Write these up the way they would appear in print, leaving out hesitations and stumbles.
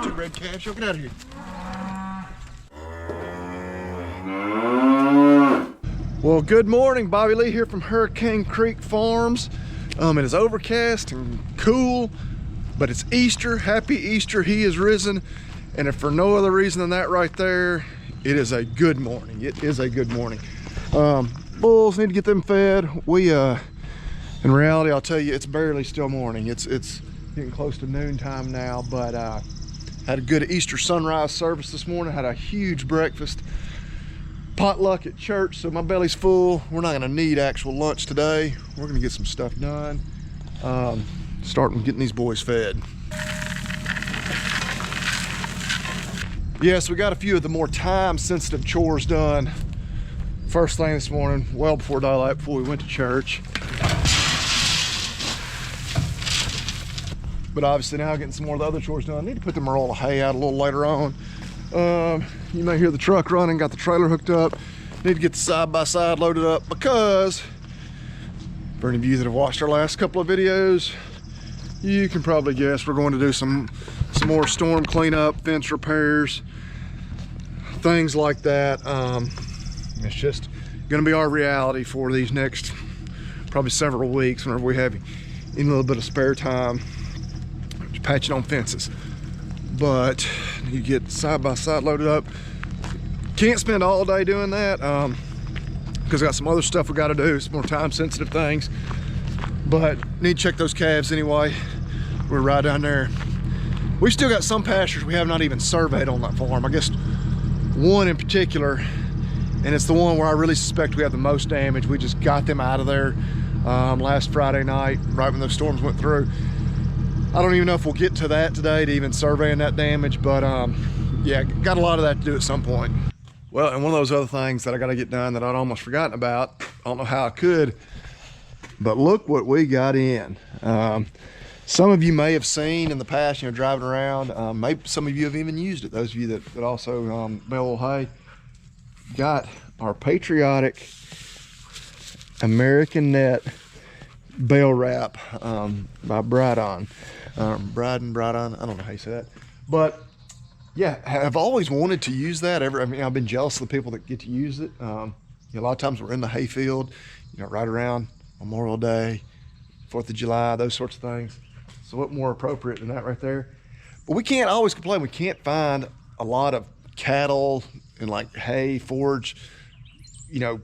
two red calves. Yo, get out of here. Well, good morning. Bobby Lee here from Hurricane Creek Farms. It is overcast and cool, but it's Easter. Happy Easter. He is risen. And if for no other reason than that right there, it is a good morning. It is a good morning. Bulls need to get them fed. In reality, I'll tell you, it's barely still morning. It's getting close to noontime now, but had a good Easter sunrise service this morning. Had a huge breakfast, potluck at church, so my belly's full. We're not gonna need actual lunch today. We're gonna get some stuff done. Starting getting these boys fed. Yes, we got a few of the more time-sensitive chores done first thing this morning, well before daylight, before we went to church. But obviously now getting some more of the other chores done. I need to put the roll of hay out a little later on. You may hear the truck running, got the trailer hooked up. Need to get the side-by-side loaded up because for any of you that have watched our last couple of videos, you can probably guess we're going to do some more storm cleanup, fence repairs, things like that. It's just gonna be our reality for these next probably several weeks whenever we have even a little bit of spare time. Patching on fences, but you get side by side loaded up. Can't spend all day doing that because I got some other stuff we got to do, some more time sensitive things, but need to check those calves anyway. We're right down there. We still got some pastures we have not even surveyed on that farm. I guess one in particular, and it's the one where I really suspect we have the most damage. We just got them out of there last Friday night, right when those storms went through. I don't even know if we'll get to that today, to even surveying that damage, but yeah, got a lot of that to do at some point. Well, and one of those other things that I got to get done that I'd almost forgotten about, I don't know how I could, but look what we got in. Some of you may have seen in the past, you know, driving around, maybe some of you have even used it. Those of you that also bale hay, got our patriotic American Net bale wrap by Brydon. Brydon, I don't know how you say that, but yeah, I've always wanted to use that. I mean, I've been jealous of the people that get to use it. You know, a lot of times we're in the hayfield, you know, right around Memorial Day, 4th of July, those sorts of things. So what more appropriate than that right there? But we can't always complain. We can't find a lot of cattle and like hay, forage, you know,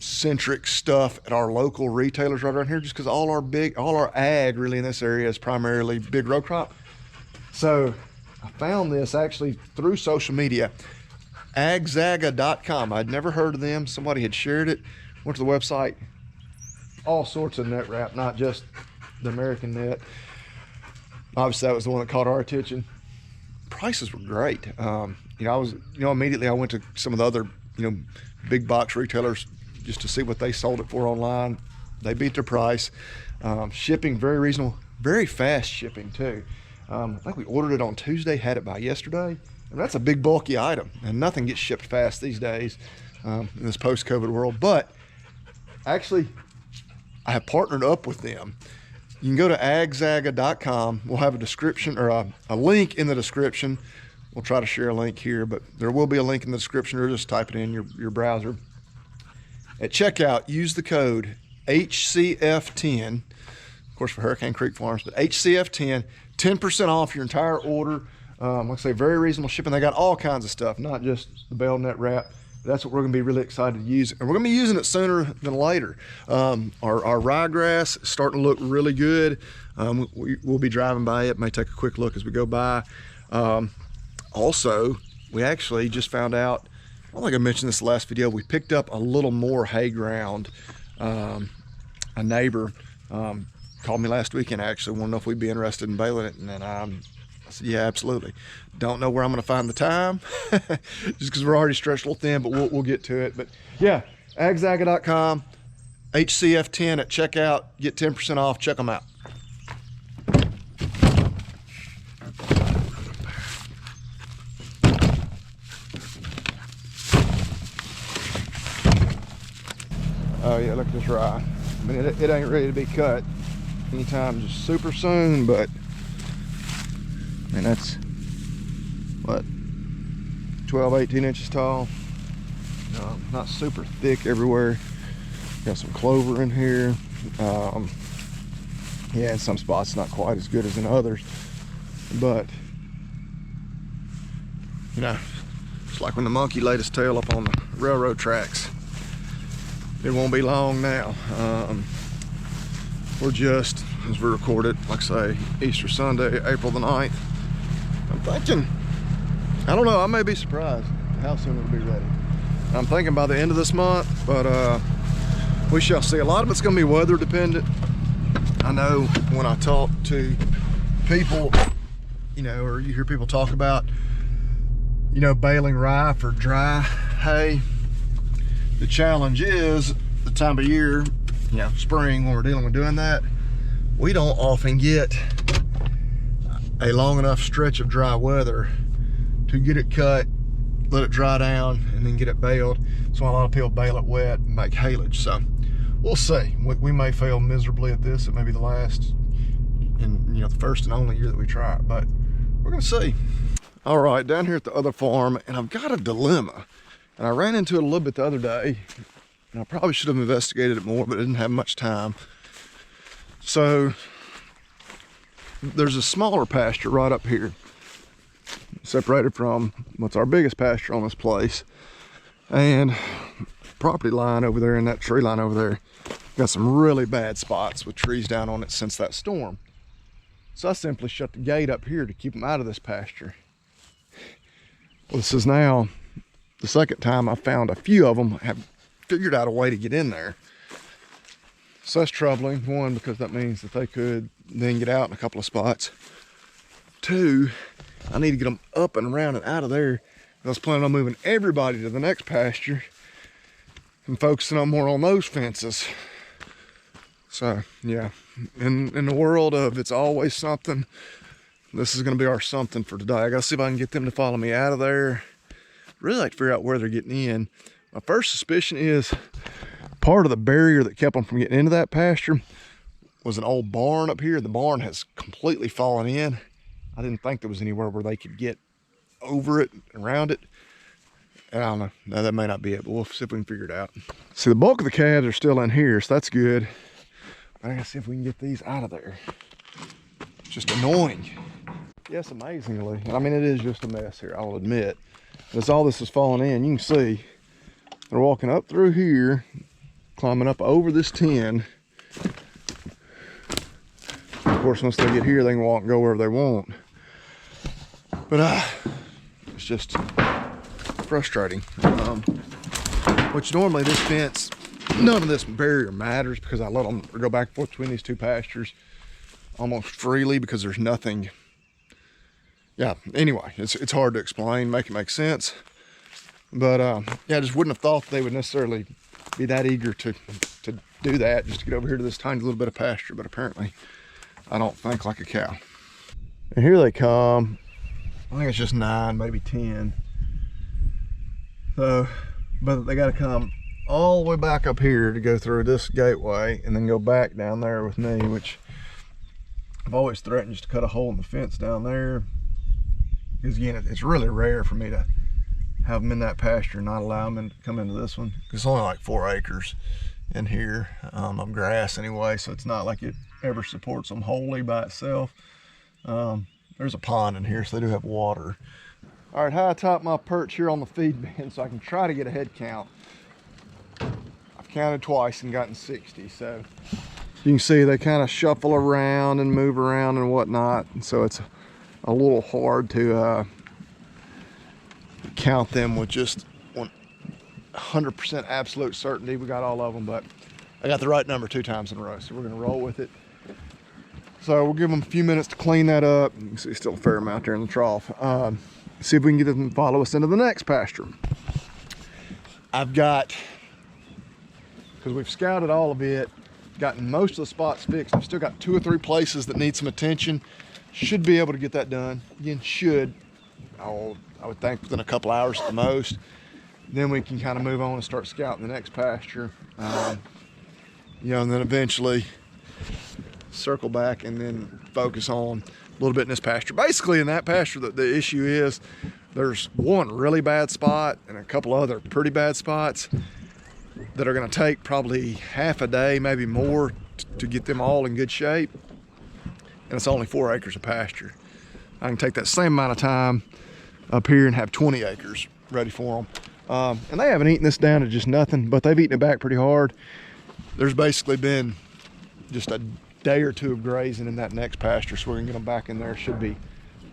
centric stuff at our local retailers right around here, just because all our ag really in this area is primarily big row crop. So I found this actually through social media, agzaga.com. I'd never heard of them. Somebody had shared it, went to the website, all sorts of net wrap, not just the American Net. Obviously that was the one that caught our attention. Prices were great. You know, immediately I went to some of the other, you know, big box retailers just to see what they sold it for online. They beat their price. Shipping very reasonable, very fast shipping too. I think we ordered it on Tuesday, had it by yesterday. And that's a big bulky item, and nothing gets shipped fast these days in this post-COVID world. But actually, I have partnered up with them. You can go to agzaga.com. We'll have a description or a link in the description. We'll try to share a link here, but there will be a link in the description, or just type it in your browser. At checkout, use the code HCF10, of course for Hurricane Creek Farms, but HCF10, 10% off your entire order. Like I say, very reasonable shipping. They got all kinds of stuff, not just the bale net wrap. That's what we're gonna be really excited to use. And we're gonna be using it sooner than later. Our ryegrass is starting to look really good. We'll be driving by it, may take a quick look as we go by. Also, we actually just found out, I don't think I mentioned this last video, we picked up a little more hay ground. A neighbor called me last weekend, actually wanted to know if we'd be interested in baling it, and then I said, yeah, absolutely. Don't know where I'm gonna find the time, just because we're already stretched a little thin, but we'll get to it. But yeah, agzaga.com, HCF10 at checkout, get 10% off, check them out. Oh yeah, look at this rye. I mean, it ain't ready to be cut anytime just super soon, but man, that's what, 12, 18 inches tall. Not super thick everywhere. Got some clover in here. Yeah, in some spots not quite as good as in others, but you know, it's like when the monkey laid his tail up on the railroad tracks. It won't be long now. We're just, as we record it, like I say, Easter Sunday, April the 9th. I'm thinking, I don't know, I may be surprised how soon it'll be ready. I'm thinking by the end of this month, but we shall see. A lot of it's gonna be weather dependent. I know when I talk to people, you know, or you hear people talk about, you know, baling rye for dry hay, the challenge is the time of year, you know, spring, when we're dealing with doing that, we don't often get a long enough stretch of dry weather to get it cut, let it dry down, and then get it baled. So a lot of people bale it wet and make haylage. So we'll see. We may fail miserably at this. It may be the last and, you know, the first and only year that we try it, but we're gonna see. All right, down here at the other farm, and I've got a dilemma. And I ran into it a little bit the other day, and I probably should have investigated it more, but I didn't have much time. So there's a smaller pasture right up here, separated from what's our biggest pasture on this place. And property line over there and that tree line over there got some really bad spots with trees down on it since that storm. So I simply shut the gate up here to keep them out of this pasture. Well, this is now the second time I found a few of them have figured out a way to get in there. So that's troubling. One, because that means that they could then get out in a couple of spots. Two, I need to get them up and around and out of there. I was planning on moving everybody to the next pasture and focusing on more on those fences. So yeah, in the world of it's always something, this is gonna be our something for today. I gotta see if I can get them to follow me out of there. Really like to figure out where they're getting in. My first suspicion is part of the barrier that kept them from getting into that pasture was an old barn up here. The barn has completely fallen in. I didn't think there was anywhere where they could get over it, around it. I don't know, no, that may not be it, but we'll see if we can figure it out. See, the bulk of the calves are still in here, so that's good. But I gotta see if we can get these out of there. It's just annoying. Yes, amazingly, and I mean, it is just a mess here, I'll admit. As all this is falling in, you can see they're walking up through here, climbing up over this tin. Of course, once they get here, they can walk and go wherever they want. But it's just frustrating. Which normally this fence, none of this barrier matters because I let them go back and forth between these two pastures almost freely because there's nothing. Yeah, anyway, it's hard to explain, make it make sense. But yeah, I just wouldn't have thought they would necessarily be that eager to do that, just to get over here to this tiny little bit of pasture. But apparently, I don't think like a cow. And here they come. I think it's just 9, maybe 10. So, but they got to come all the way back up here to go through this gateway and then go back down there with me, which I've always threatened just to cut a hole in the fence down there. Because again, it's really rare for me to have them in that pasture and not allow them to come into this one. It's only like 4 acres in here of grass anyway, so it's not like it ever supports them wholly by itself. There's a pond in here, so they do have water. All right, high atop my perch here on the feed bin so I can try to get a head count. I've counted twice and gotten 60, so you can see they kind of shuffle around and move around and whatnot, and so it's a little hard to count them with just 100% absolute certainty. We got all of them, but I got the right number 2 times in a row, so we're gonna roll with it. So we'll give them a few minutes to clean that up. You can see still a fair amount there in the trough. See if we can get them to follow us into the next pasture. I've got, because we've scouted all of it, gotten most of the spots fixed. I've still got 2 or 3 places that need some attention. Should be able to get that done. Again, should. I would think within a couple hours at the most. Then we can kind of move on and start scouting the next pasture. You know, and then eventually circle back and then focus on little bit in this pasture. Basically in that pasture, the issue is there's one really bad spot and a couple other pretty bad spots that are gonna take probably half a day, maybe more, to get them all in good shape. And it's only 4 acres of pasture. I can take that same amount of time up here and have 20 acres ready for them. And they haven't eaten this down to just nothing, but they've eaten it back pretty hard. There's basically been just a day or two of grazing in that next pasture, so we're gonna get them back in there. Should be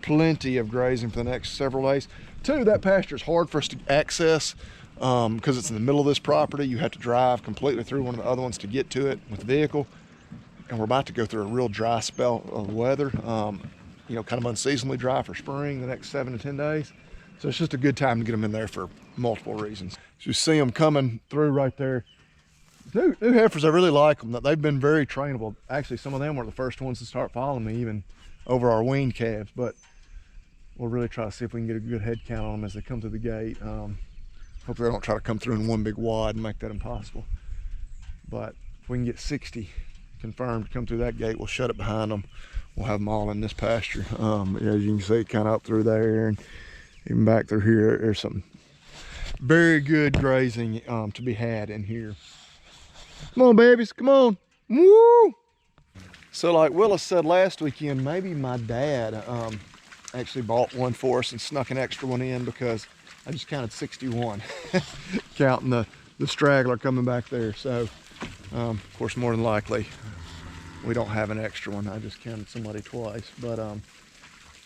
plenty of grazing for the next several days. Two, that pasture is hard for us to access because it's in the middle of this property. You have to drive completely through one of the other ones to get to it with the vehicle. And we're about to go through a real dry spell of weather, you know, kind of unseasonably dry for spring the next 7 to 10 days. So it's just a good time to get them in there for multiple reasons. So you see them coming through right there. New heifers, I really like them. They've been very trainable. Actually, some of them were the first ones to start following me, even over our weaned calves. But we'll really try to see if we can get a good head count on them as they come through the gate. Hopefully they don't try to come through in one big wad and make that impossible. But if we can get 60 confirmed to come through that gate, we'll shut it behind them. We'll have them all in this pasture. As you can see, kind of up through there and even back through here, there's some very good grazing to be had in here. Come on, babies, come on. Woo! So like Willis said last weekend, maybe my dad actually bought one for us and snuck an extra one in, because I just counted 61, counting the straggler coming back there. So, of course, more than likely, we don't have an extra one. I just counted somebody twice. But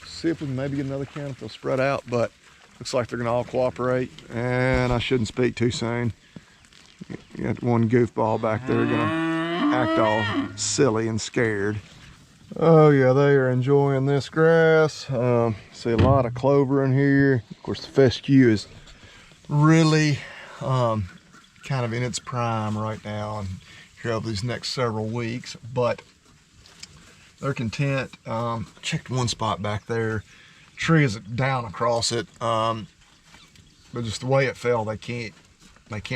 see if we can maybe get another count if they'll spread out. But looks like they're gonna all cooperate. And I shouldn't speak too soon. You got one goofball back there gonna act all silly and scared. Oh yeah, they are enjoying this grass. See a lot of clover in here. Of course, the fescue is really kind of in its prime right now and here over these next several weeks, but they're content. Checked one spot back there. Tree is down across it, but just the way it fell, they can't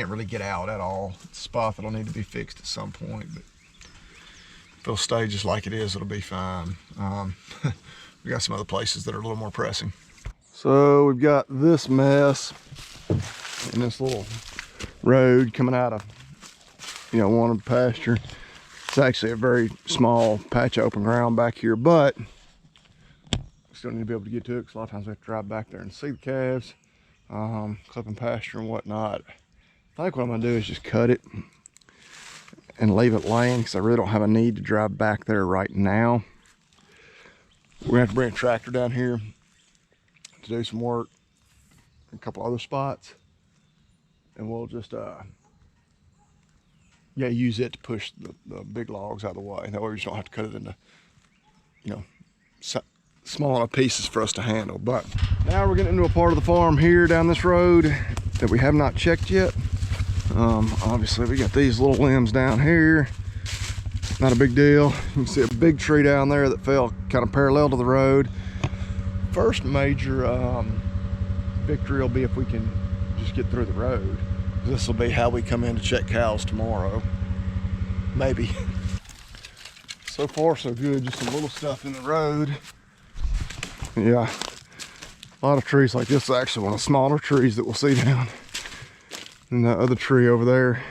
really get out at all. It's a spot that'll need to be fixed at some point, but if it'll stay just like it is, it'll be fine. We got some other places that are a little more pressing. So we've got this mess in this little road coming out of, you know, one of the pasture. It's actually a very small patch of open ground back here, but we still need to be able to get to it because a lot of times we have to drive back there and see the calves, clipping pasture and whatnot. I think what I'm gonna do is just cut it and leave it laying because I really don't have a need to drive back there right now. We're gonna have to bring a tractor down here to do some work in a couple other spots, and we'll just yeah, use it to push the big logs out of the way. That way we just don't have to cut it into, you know, small enough pieces for us to handle. But now we're getting into a part of the farm here down this road that we have not checked yet. Obviously we got these little limbs down here, not a big deal. You can see a big tree down there that fell kind of parallel to the road. First major victory will be if we can just get through the road. This will be how we come in to check cows tomorrow, maybe. So far so good, just some little stuff in the road. Yeah, a lot of trees like this is actually one of the smaller trees that we'll see down in the other tree over there.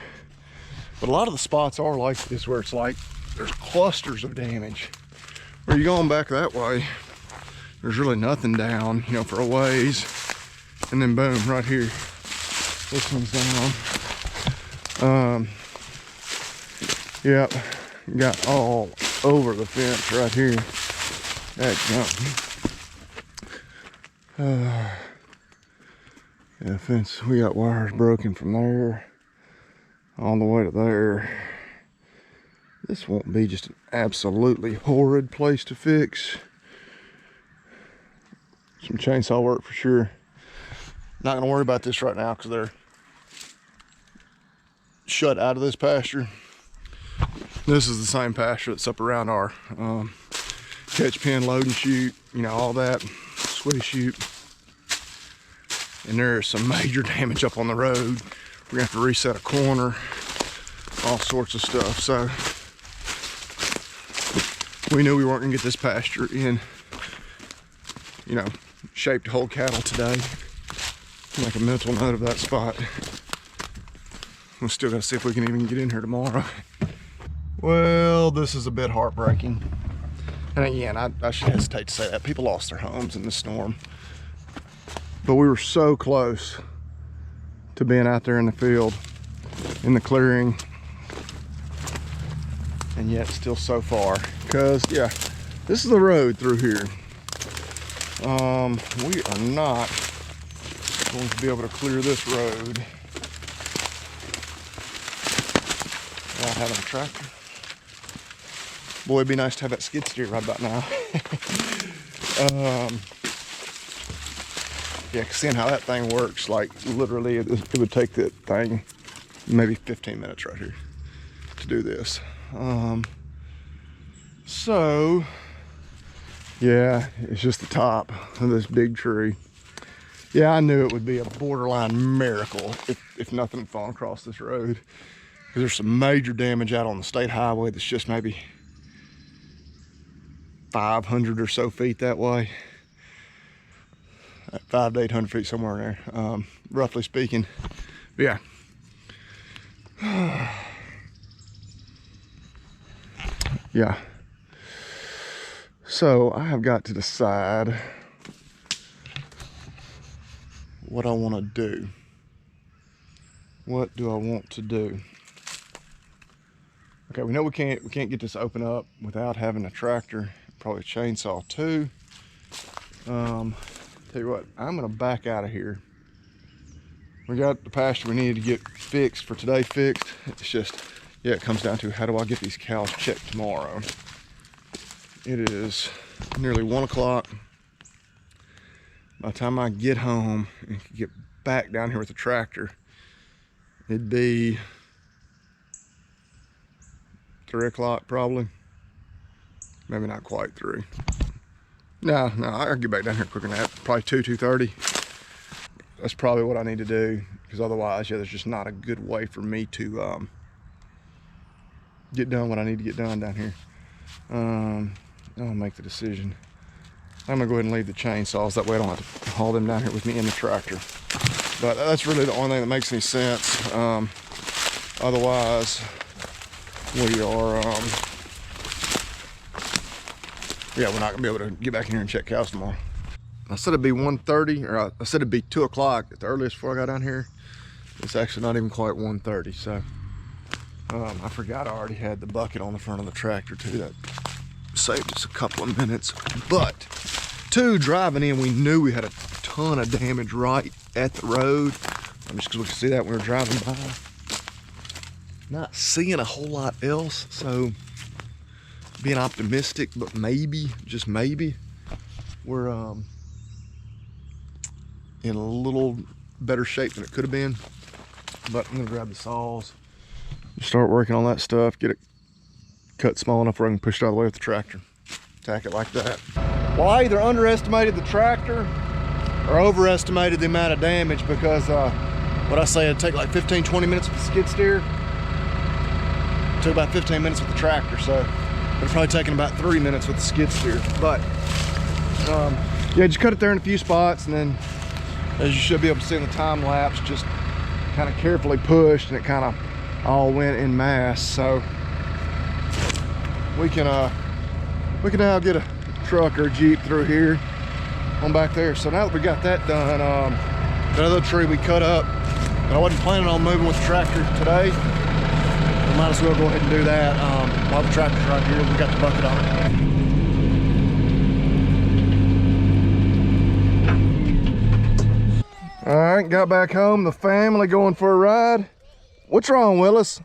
But a lot of the spots are like this, where it's like there's clusters of damage. Where you're going back that way, there's really nothing down, you know, for a ways. And then boom, right here, this one's down. Yep, got all over the fence right here. Yeah, fence, we got wires broken from there all the way to there. This won't be just an absolutely horrid place to fix. Some chainsaw work for sure. Not gonna worry about this right now because they're shut out of this pasture. This is the same pasture that's up around our catch pen, load and shoot, you know, all that, squeeze shoot. And there's some major damage up on the road. We're gonna have to reset a corner, all sorts of stuff. So we knew we weren't gonna get this pasture in you know, shape to hold cattle today. Make a mental note of that spot. We're still gotta see if we can even get in here tomorrow. Well, this is a bit heartbreaking. And again, I should hesitate to say that. People lost their homes in the storm. But we were so close to being out there in the field, in the clearing, and yet still so far. Because, yeah, this is the road through here. We are not going to be able to clear this road without having a tractor. Boy, it'd be nice to have that skid steer right about now. Yeah, seeing how that thing works, like literally it would take that thing maybe 15 minutes right here to do this. So yeah, it's just the top of this big tree. Yeah, I knew it would be a borderline miracle if nothing had fallen across this road, because there's some major damage out on the state highway that's just maybe 500 or so feet that way. 500 to 800 feet, somewhere in there, roughly speaking. But yeah. Yeah. So I have got to decide what I want to do. What do I want to do? Okay, we know we can't get this open up without having a tractor, probably a chainsaw too. Tell you what, I'm gonna back out of here. We got the pasture we needed to get fixed for today fixed. It's just, yeah, it comes down to how do I get these cows checked tomorrow. It is nearly 1 o'clock. By the time I get home and get back down here with the tractor, it'd be 3 o'clock probably. Maybe not quite 3. No, I'll get back down here quicker than that. Probably 2:30. That's probably what I need to do, because otherwise, yeah, there's just not a good way for me to get done what I need to get done down here. I'll make the decision. I'm gonna go ahead and leave the chainsaws. That way I don't have to haul them down here with me in the tractor. But that's really the only thing that makes any sense. Otherwise, we are, yeah, we're not gonna be able to get back in here and check cows tomorrow. I said it'd be 1:30, or I said it'd be 2 o'clock at the earliest before I got down here. It's actually not even quite 1:30, so I forgot I already had the bucket on the front of the tractor too. That saved us a couple of minutes. But two, driving in, we knew we had a ton of damage right at the road. Just because we could see that when we were driving by. Not seeing a whole lot else, so being optimistic, but maybe, just maybe, we're in a little better shape than it could have been. But I'm gonna grab the saws, start working on that stuff, get it cut small enough where I can push it out of the way with the tractor. Tack it like that. Well, I either underestimated the tractor or overestimated the amount of damage, because what I say, it'd take like 15-20 minutes with the skid steer. It took about 15 minutes with the tractor, so it's probably taken about 3 minutes with the skid steer. But yeah, just cut it there in a few spots, and then, as you should be able to see in the time lapse, just kind of carefully pushed, and it kind of all went in mass. So we can now get a truck or a Jeep through here on back there. So now that we got that done, the other tree we cut up, but I wasn't planning on moving with the tractor today. We might as well go ahead and do that while the tractor's right here. We got the bucket on it. All right, got back home, the family going for a ride. What's wrong, Willis?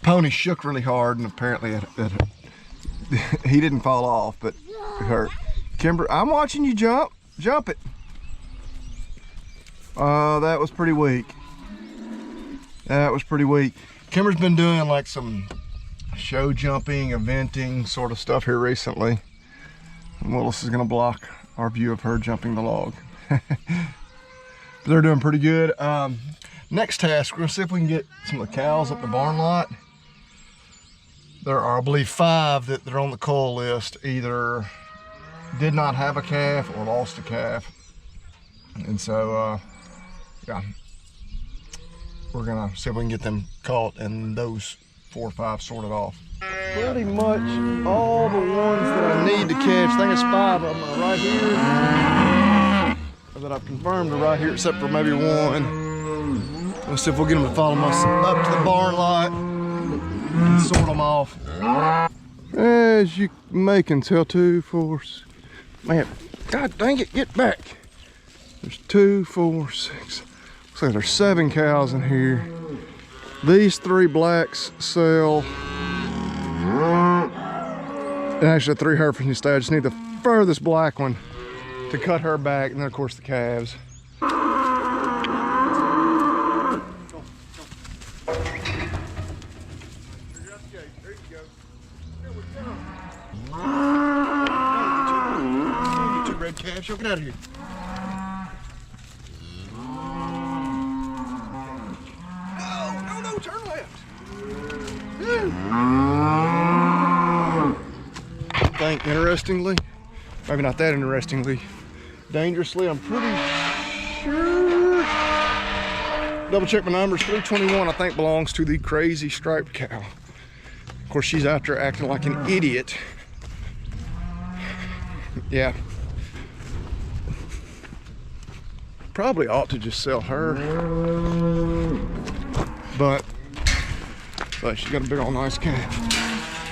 Pony shook really hard, and apparently he didn't fall off, but it hurt. Kimber, I'm watching you jump. Jump it. That was pretty weak. That was pretty weak. Kimber's been doing like some show jumping, eventing sort of stuff here recently. And Willis is gonna block our view of her jumping the log. But they're doing pretty good. Next task, we're gonna see if we can get some of the cows up the barn lot. there are, I believe, 5 that are on the cull list, either did not have a calf or lost a calf. And so, yeah, we're gonna see if we can get them caught and those 4 or 5 sorted off. Pretty much all the ones that I need to catch, I think it's 5 of them are right here, that I've confirmed are right here, except for maybe 1. Let's see if we'll get them to follow us up to the barn lot and sort them off. As you may can tell, 2, 4, man, God dang it, get back. There's 2, 4, 6, looks like there's 7 cows in here. These 3 blacks sell, and actually 3 Herefords need to stay. I just need the furthest black one to cut her back, and then of course the calves. Two red calves, yo, get out of here. No, turn left. I think, interestingly, maybe not that interestingly, dangerously, I'm pretty sure, double check my numbers, 321 I think belongs to the crazy striped cow. Of course, she's out there acting like an idiot. Yeah. Probably ought to just sell her. But she's got a big old nice calf.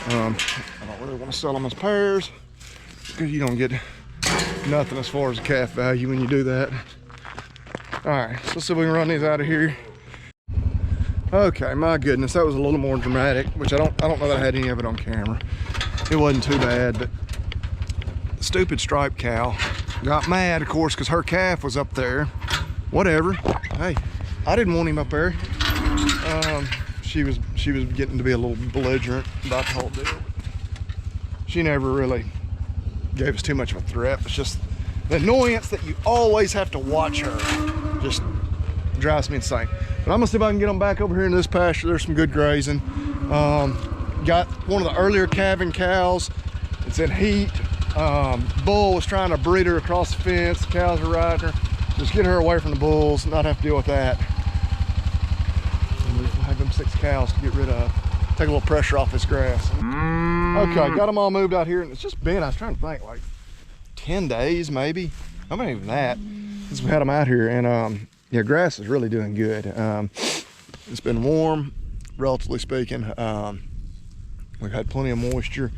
I don't really want to sell them as pairs because you don't get nothing as far as a calf value when you do that. All right, so let's see if we can run these out of here. Okay, my goodness, that was a little more dramatic, which I don't know that I had any of it on camera. It wasn't too bad, but the stupid striped cow got mad, of course, because her calf was up there. Whatever. Hey, I didn't want him up there. She was getting to be a little belligerent about the whole deal. She never really gave us too much of a threat. It's just the annoyance that you always have to watch her just drives me insane. But I'm gonna see if I can get them back over here in this pasture. There's some good grazing. Got one of the earlier calving cows. It's in heat. Bull was trying to breed her across the fence. The cows are riding her. Just get her away from the bulls, not have to deal with that. And we'll have them 6 cows to get rid of. Take a little pressure off this grass. Okay, got them all moved out here, and it's just been, I was trying to think, like 10 days maybe. I mean, even that, since we had them out here. And yeah, grass is really doing good. It's been warm, relatively speaking. We've had plenty of moisture.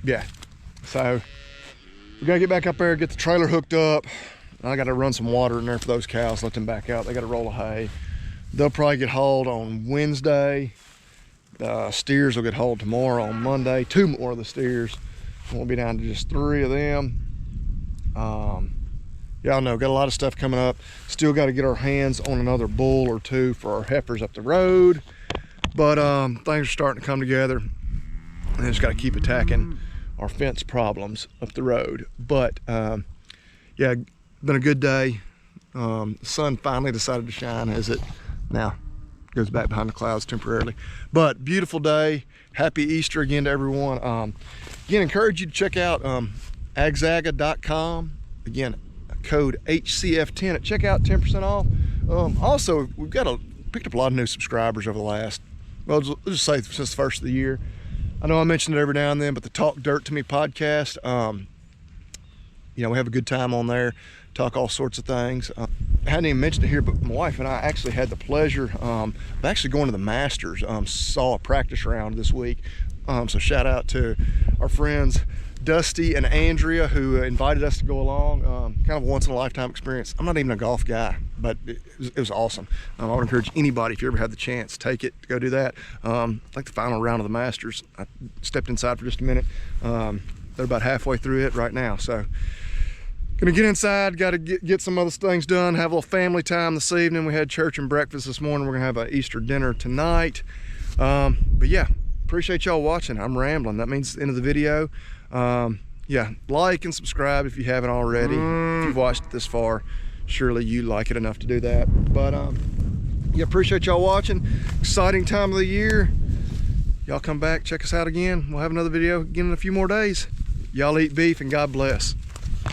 Yeah, so we gotta get back up there, get the trailer hooked up. I gotta run some water in there for those cows, let them back out. They got a roll of hay. They'll probably get hauled on Wednesday. Steers will get hauled tomorrow on Monday. 2 more of the steers. We'll be down to just 3 of them. Y'all know, got a lot of stuff coming up. Still got to get our hands on another bull or 2 for our heifers up the road. But things are starting to come together. And just got to keep attacking our fence problems up the road. But yeah, been a good day. The sun finally decided to shine as it now goes back behind the clouds temporarily. But beautiful day. Happy Easter again to everyone. Again, encourage you to check out agzaga.com. Again, code HCF10 at checkout, 10% off. Also, we've picked up a lot of new subscribers over the last, well, let's just say since the first of the year. I know I mentioned it every now and then, but the Talk Dirt to Me podcast, you know, we have a good time on there, talk all sorts of things. I hadn't even mentioned it here, but my wife and I actually had the pleasure of actually going to the Masters. Saw a practice round this week. So shout out to our friends Dusty and Andrea who invited us to go along. Kind of a once in a lifetime experience. I'm not even a golf guy, but it was awesome. I would encourage anybody, if you ever had the chance, take it, go do that. Like the final round of the Masters, I stepped inside for just a minute. They're about halfway through it right now. So gonna get inside, got to get some other things done, have a little family time this evening. We had church and breakfast this morning. We're gonna have an Easter dinner tonight. But yeah, appreciate y'all watching. I'm rambling, that means the end of the video. Yeah, like and subscribe if you haven't already. If you've watched it this far, surely you like it enough to do that. But yeah, appreciate y'all watching. Exciting time of the year. Y'all come back, check us out again. We'll have another video again in a few more days. Y'all eat beef and God bless.